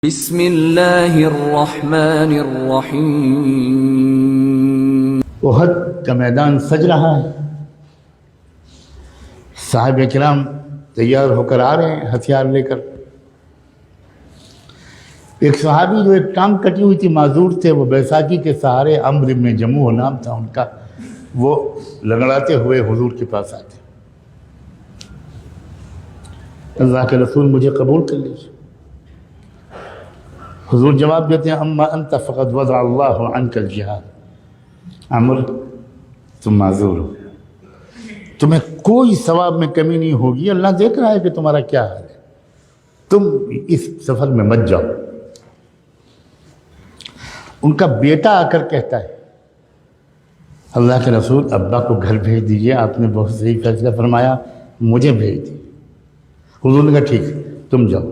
بسم اللہ الرحمن الرحیم۔ احد کا میدان سج رہا ہے، صحابہ کرام تیار ہو کر آ رہے ہیں ہتھیار لے کر۔ ایک صحابی جو ایک ٹانگ کٹی ہوئی تھی، معذور تھے، وہ بیساکھی کے سہارے، عمرو ابن جموح نام تھا ان کا، وہ لنگڑاتے ہوئے حضور کے پاس آتے، اللہ کے رسول مجھے قبول کر لیجیے۔ حضور جواب دیتے ہیں، اما انت فقد وضع اللہ عنک الجہاد، عمر تم معذور ہو، تمہیں کوئی ثواب میں کمی نہیں ہوگی، اللہ دیکھ رہا ہے کہ تمہارا کیا حال ہے، تم اس سفر میں مت جاؤ۔ ان کا بیٹا آ کر کہتا ہے، اللہ کے رسول ابا کو گھر بھیج دیجئے، آپ نے بہت صحیح فیصلہ فرمایا، مجھے بھیج دیجیے۔ حضور نے کہا ٹھیک ہے تم جاؤ۔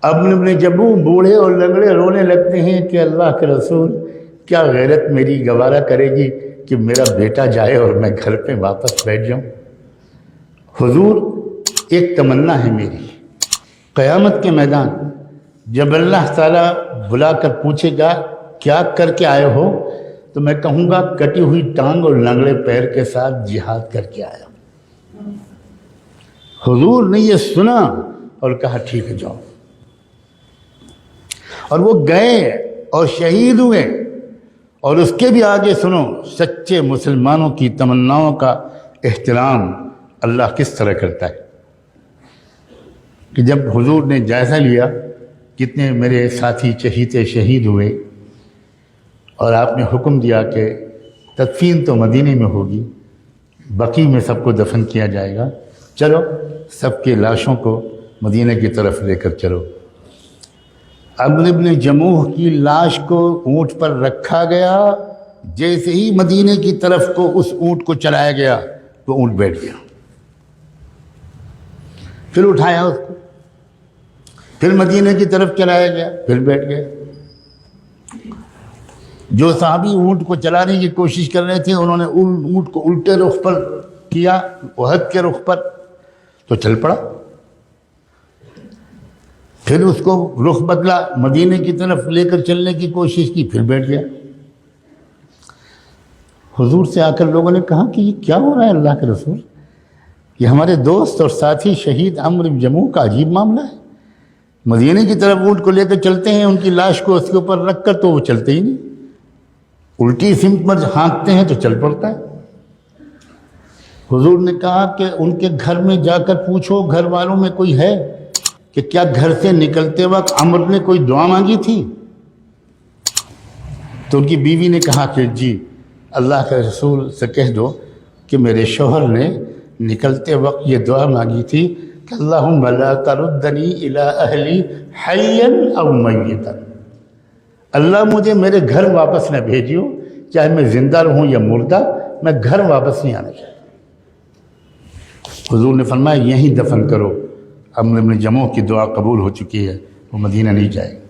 اب ابن جموح بوڑھے اور لنگڑے رونے لگتے ہیں کہ اللہ کے رسول کیا غیرت میری گوارا کرے گی کہ میرا بیٹا جائے اور میں گھر پہ واپس بیٹھ جاؤں۔ حضور ایک تمنا ہے میری، قیامت کے میدان جب اللہ تعالیٰ بلا کر پوچھے گا کیا کر کے آئے ہو، تو میں کہوں گا کٹی ہوئی ٹانگ اور لنگڑے پیر کے ساتھ جہاد کر کے آیا۔ حضور نے یہ سنا اور کہا ٹھیک ہے جاؤ، اور وہ گئے اور شہید ہوئے۔ اور اس کے بھی آگے سنو، سچے مسلمانوں کی تمناؤں کا احترام اللہ کس طرح کرتا ہے کہ جب حضور نے جائزہ لیا کتنے میرے ساتھی چہیتے شہید ہوئے، اور آپ نے حکم دیا کہ تدفین تو مدینے میں ہوگی، بقیع میں سب کو دفن کیا جائے گا، چلو سب کے لاشوں کو مدینہ کی طرف لے کر چلو۔ عمرو ابن جموح کی لاش کو اونٹ پر رکھا گیا، جیسے ہی مدینے کی طرف کو اس اونٹ کو چلایا گیا تو اونٹ بیٹھ گیا، پھر اٹھایا اس کو، پھر مدینے کی طرف چلایا گیا، پھر بیٹھ گیا۔ جو صحابی اونٹ کو چلانے کی کوشش کر رہے تھے، انہوں نے اونٹ کو الٹے رخ پر کیا، احد کے رخ پر، تو چل پڑا، پھر اس کو رخ بدلا، مدینے کی طرف لے کر چلنے کی کوشش کی، پھر بیٹھ گیا۔ حضور سے آ کر لوگوں نے کہا کہ یہ کیا ہو رہا ہے اللہ کے رسول، یہ ہمارے دوست اور ساتھی شہید عمرو بن جموح کا عجیب معاملہ ہے، مدینے کی طرف اونٹ کو لے کر چلتے ہیں، ان کی لاش کو اس کے اوپر رکھ کر تو وہ چلتے ہی نہیں، الٹی سمت پر ہانکتے ہیں تو چل پڑتا ہے۔ حضور نے کہا کہ ان کے گھر میں جا کر پوچھو، گھر والوں میں کوئی ہے کہ کیا گھر سے نکلتے وقت عمرو نے کوئی دعا مانگی تھی؟ تو ان کی بیوی نے کہا کہ جی، اللہ کے رسول سے کہہ دو کہ میرے شوہر نے نکلتے وقت یہ دعا مانگی تھی کہ اللہم لا تردنی الی اہلی حیا او میتا، اللہ مجھے میرے گھر واپس نہ بھیجیو، چاہے میں زندہ رہوں یا مردہ، میں گھر واپس نہیں آنا چاہتا۔ حضور نے فرمایا یہیں دفن کرو، عمرو بن جموح کی دعا قبول ہو چکی ہے، وہ مدینہ نہیں جائے گا۔